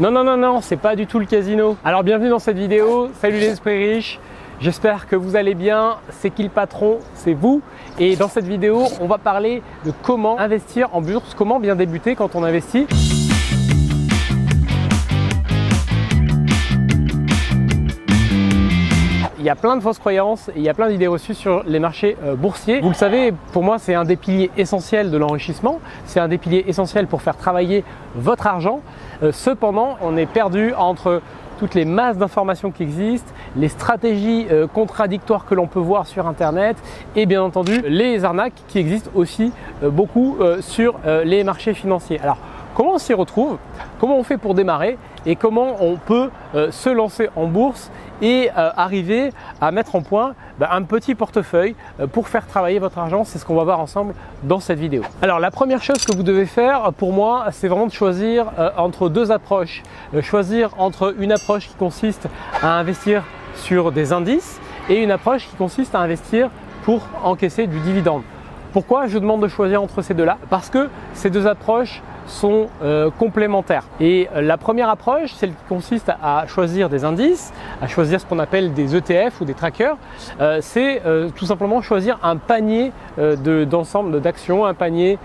Non, non, non, non, c'est pas du tout le casino. Alors bienvenue dans cette vidéo, salut les esprits riches. J'espère que vous allez bien, c'est qui le patron? C'est vous. Et dans cette vidéo, on va parler de comment investir en bourse, comment bien débuter quand on investit. Il y a plein de fausses croyances et il y a plein d'idées reçues sur les marchés boursiers. Vous le savez, pour moi, c'est un des piliers essentiels de l'enrichissement. C'est un des piliers essentiels pour faire travailler votre argent. Cependant, on est perdu entre toutes les masses d'informations qui existent, les stratégies contradictoires que l'on peut voir sur Internet et bien entendu les arnaques qui existent aussi beaucoup sur les marchés financiers. Alors, comment on s'y retrouve? Comment on fait pour démarrer? Et comment on peut se lancer en bourse et arriver à mettre en point un petit portefeuille pour faire travailler votre argent? C'est ce qu'on va voir ensemble dans cette vidéo. Alors la première chose que vous devez faire pour moi, c'est vraiment de choisir entre deux approches. Choisir entre une approche qui consiste à investir sur des indices et une approche qui consiste à investir pour encaisser du dividende. Pourquoi je vous demande de choisir entre ces deux-là? Parce que ces deux approches sont complémentaires. Et la première approche, celle qui consiste à choisir des indices, à choisir ce qu'on appelle des ETF ou des trackers, c'est tout simplement choisir un panier d'ensemble d'actions, un panier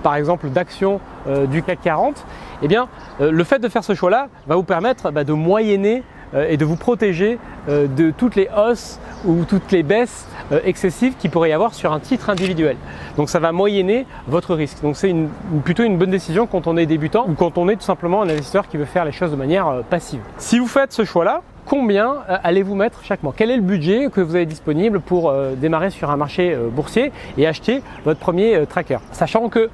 par exemple d'actions du CAC 40. Eh bien, le fait de faire ce choix-là va vous permettre de moyenner et de vous protéger de toutes les hausses ou toutes les baisses excessives qu'il pourrait y avoir sur un titre individuel. Donc ça va moyenner votre risque. Donc c'est plutôt une bonne décision quand on est débutant ou quand on est tout simplement un investisseur qui veut faire les choses de manière passive. Si vous faites ce choix-là, combien allez-vous mettre chaque mois? Quel est le budget que vous avez disponible pour démarrer sur un marché boursier et acheter votre premier tracker? Sachant que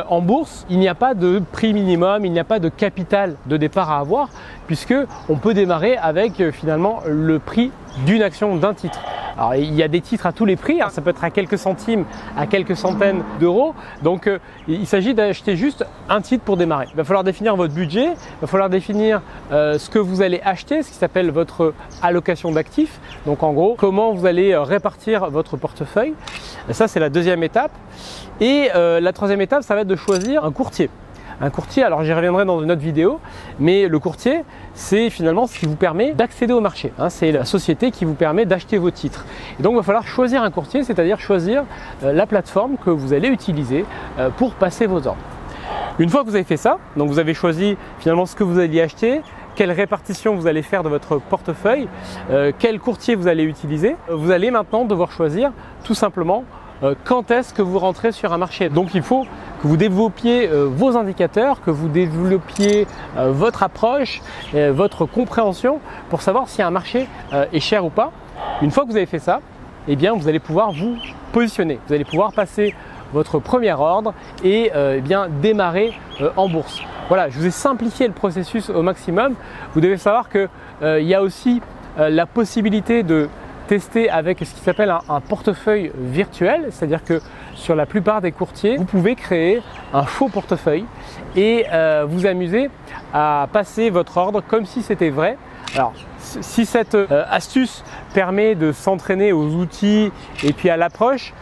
en bourse, il n'y a pas de prix minimum, il n'y a pas de capital de départ à avoir puisque on peut démarrer avec finalement le prix d'une action, d'un titre. Alors il y a des titres à tous les prix, ça peut être à quelques centimes, à quelques centaines d'euros. Donc il s'agit d'acheter juste un titre pour démarrer. Il va falloir définir votre budget, il va falloir définir ce que vous allez acheter, ce qui s'appelle votre allocation d'actifs. Donc en gros, comment vous allez répartir votre portefeuille. Ça c'est la deuxième étape. Et la troisième étape, ça va être de choisir un courtier. Un courtier, alors j'y reviendrai dans une autre vidéo, mais le courtier, c'est finalement ce qui vous permet d'accéder au marché. C'est la société qui vous permet d'acheter vos titres. Et donc il va falloir choisir un courtier, c'est-à-dire choisir la plateforme que vous allez utiliser pour passer vos ordres. Une fois que vous avez fait ça, donc vous avez choisi finalement ce que vous alliez acheter, quelle répartition vous allez faire de votre portefeuille, quel courtier vous allez utiliser, vous allez maintenant devoir choisir tout simplement quand est-ce que vous rentrez sur un marché. Donc il faut que vous développiez vos indicateurs, que vous développiez votre approche, votre compréhension pour savoir si un marché est cher ou pas. Une fois que vous avez fait ça, eh bien, vous allez pouvoir vous positionner. Vous allez pouvoir passer votre premier ordre et bien démarrer en bourse. Voilà, je vous ai simplifié le processus au maximum. Vous devez savoir qu'il y a aussi la possibilité de tester avec ce qui s'appelle un portefeuille virtuel, c'est-à-dire que sur la plupart des courtiers, vous pouvez créer un faux portefeuille et vous amuser à passer votre ordre comme si c'était vrai. Alors, si cette astuce permet de s'entraîner aux outils et puis à l'approche,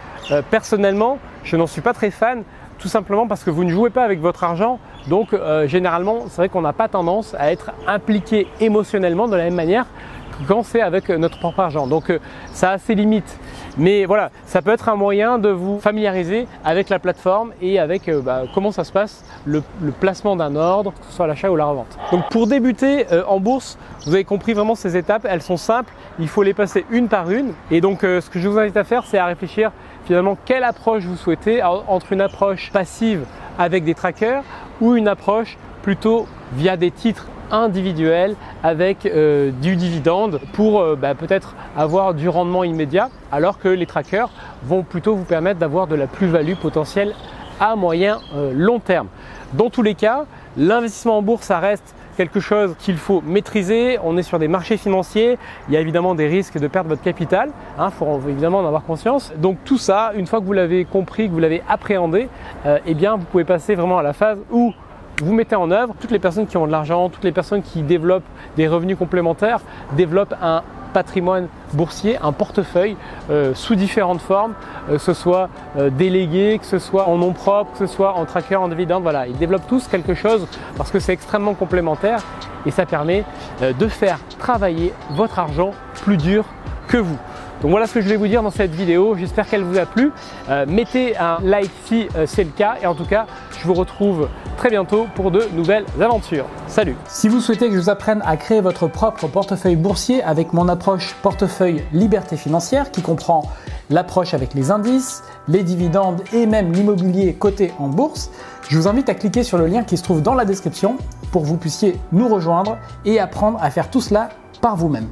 personnellement, je n'en suis pas très fan, tout simplement parce que vous ne jouez pas avec votre argent. Donc, généralement, c'est vrai qu'on n'a pas tendance à être impliqué émotionnellement de la même manière quand c'est avec notre propre argent. Donc ça a ses limites. Mais voilà, ça peut être un moyen de vous familiariser avec la plateforme et avec comment ça se passe, le placement d'un ordre, que ce soit l'achat ou la revente. Donc pour débuter en bourse, vous avez compris vraiment ces étapes, elles sont simples, il faut les passer une par une. Et donc ce que je vous invite à faire, c'est à réfléchir finalement quelle approche vous souhaitez, entre une approche passive avec des trackers ou une approche plutôt via des titres individuel avec du dividende pour peut-être avoir du rendement immédiat, alors que les trackers vont plutôt vous permettre d'avoir de la plus-value potentielle à moyen long terme. Dans tous les cas, l'investissement en bourse, ça reste quelque chose qu'il faut maîtriser. On est sur des marchés financiers, il y a évidemment des risques de perdre votre capital, il faut évidemment en avoir conscience. Donc tout ça, une fois que vous l'avez compris, que vous l'avez appréhendé, eh bien vous pouvez passer vraiment à la phase où vous mettez en œuvre. Toutes les personnes qui ont de l'argent, toutes les personnes qui développent des revenus complémentaires développent un patrimoine boursier, un portefeuille sous différentes formes, que ce soit délégué, que ce soit en nom propre, que ce soit en tracker, en dividende. Voilà, ils développent tous quelque chose parce que c'est extrêmement complémentaire et ça permet de faire travailler votre argent plus dur que vous. Donc voilà ce que je voulais vous dire dans cette vidéo, j'espère qu'elle vous a plu. Mettez un like si c'est le cas et en tout cas, je vous retrouve très bientôt pour de nouvelles aventures. Salut! Si vous souhaitez que je vous apprenne à créer votre propre portefeuille boursier avec mon approche portefeuille liberté financière qui comprend l'approche avec les indices, les dividendes et même l'immobilier coté en bourse, je vous invite à cliquer sur le lien qui se trouve dans la description pour que vous puissiez nous rejoindre et apprendre à faire tout cela par vous-même.